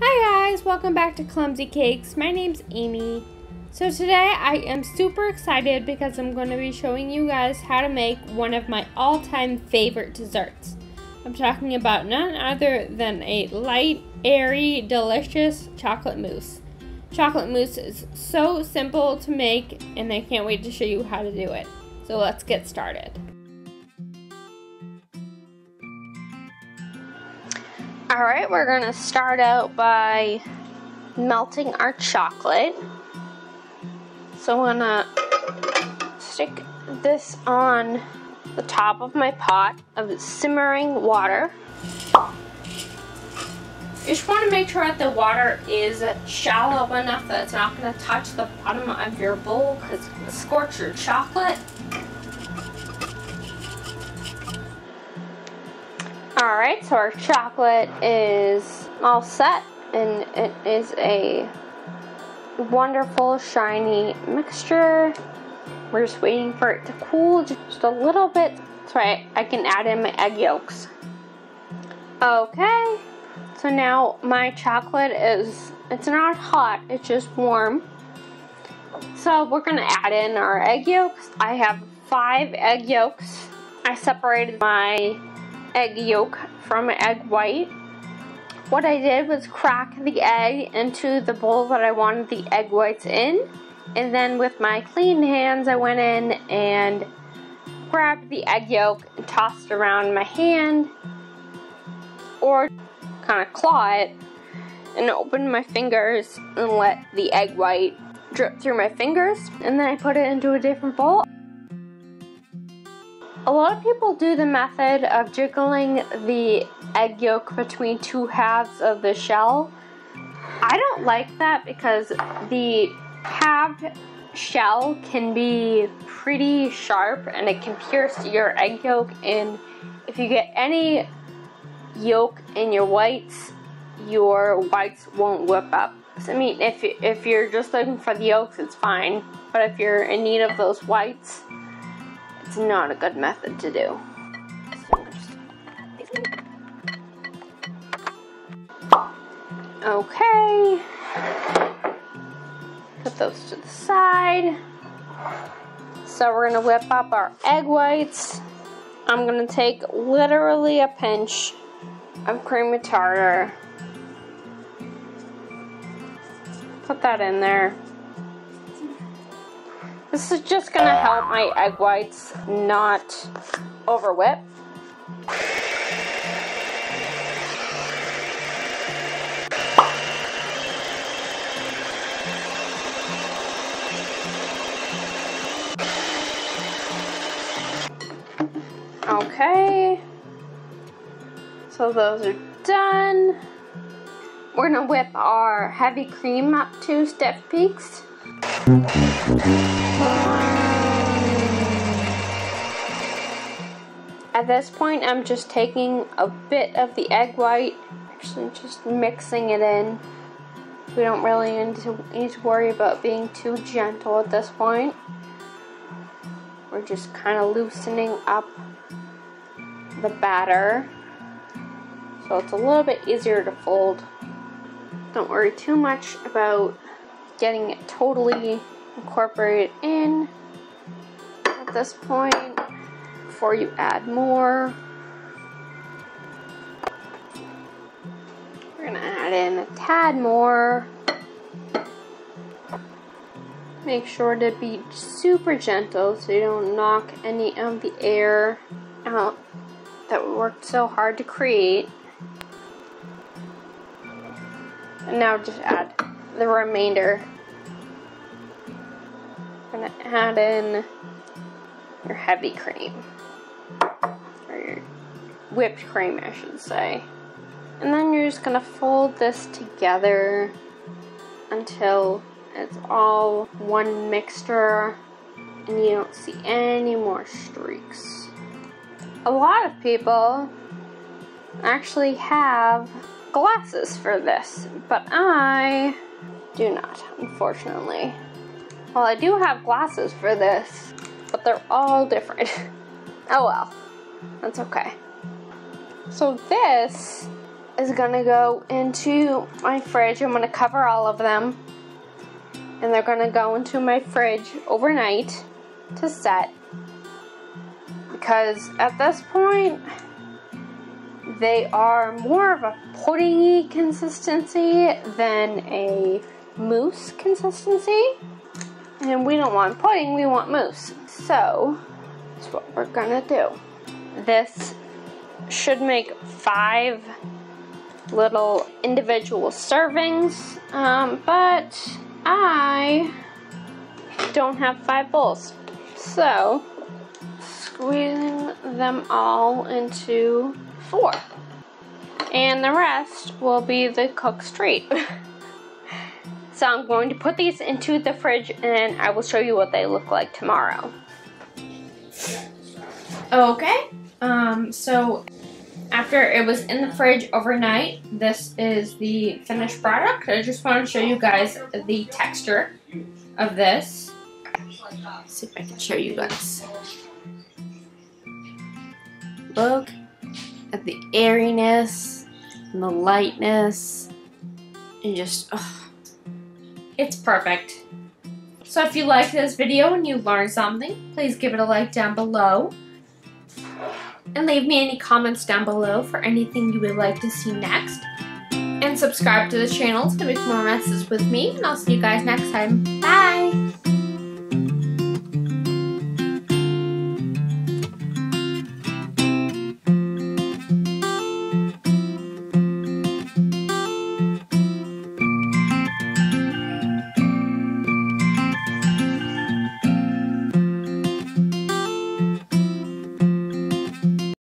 Hi guys, welcome back to Clumsy Cakes. My name's Amy. So today I am super excited because I'm going to be showing you guys how to make one of my all-time favorite desserts. I'm talking about none other than a light, airy, delicious chocolate mousse. Chocolate mousse is so simple to make and I can't wait to show you how to do it. So let's get started. Alright, we're going to start out by melting our chocolate. So I'm going to stick this on the top of my pot of simmering water. You just want to make sure that the water is shallow enough that it's not going to touch the bottom of your bowl because it's going to scorch your chocolate. Alright, so our chocolate is all set and it is a wonderful shiny mixture. We're just waiting for it to cool just a little bit so I can add in my egg yolks. Okay, so now my chocolate it's not hot, it's just warm. So we're going to add in our egg yolks. I have 5 egg yolks. I separated my egg yolk from an egg white. What I did was crack the egg into the bowl that I wanted the egg whites in, and then with my clean hands I went in and grabbed the egg yolk and tossed it around my hand, or kind of claw it and open my fingers and let the egg white drip through my fingers, and then I put it into a different bowl. A lot of people do the method of jiggling the egg yolk between 2 halves of the shell. I don't like that because the halved shell can be pretty sharp and it can pierce your egg yolk, and if you get any yolk in your whites won't whip up. I mean, if you're just looking for the yolks, it's fine, but if you're in need of those whites, it's not a good method to do. Okay, put those to the side. So we're gonna whip up our egg whites. I'm gonna take literally a pinch of cream of tartar. Put that in there. This is just going to help my egg whites not over whip. Okay, so those are done. We're going to whip our heavy cream up to stiff peaks. At this point, I'm just taking a bit of the egg white, actually just mixing it in. We don't really need to worry about being too gentle at this point. We're just kind of loosening up the batter so it's a little bit easier to fold. Don't worry too much about getting it totally incorporated in at this point before you add more. We're going to add in a tad more. Make sure to be super gentle so you don't knock any of the air out that we worked so hard to create. And now just add the remainder. I'm going to add in your heavy cream, or your whipped cream I should say. And then you're just going to fold this together until it's all one mixture and you don't see any more streaks. A lot of people actually have glasses for this, but I do not, unfortunately. Well, I do have glasses for this, but they're all different. Oh well, that's okay. So this is gonna go into my fridge. I'm gonna cover all of them, and they're gonna go into my fridge overnight to set, because at this point they are more of a puddingy consistency than a mousse consistency, and we don't want pudding, we want mousse. So that's what we're gonna do. This should make 5 little individual servings, but I don't have 5 bowls, so squeezing them all into 4, and the rest will be the cook's treat. So I'm going to put these into the fridge, and I will show you what they look like tomorrow. Okay, so after it was in the fridge overnight, this is the finished product. I just want to show you guys the texture of this. Let's see if I can show you guys. Look at the airiness and the lightness, and just, it's perfect. So if you liked this video and you learned something, please give it a like down below. And leave me any comments down below for anything you would like to see next. And subscribe to the channel to make more messes with me. And I'll see you guys next time. Bye!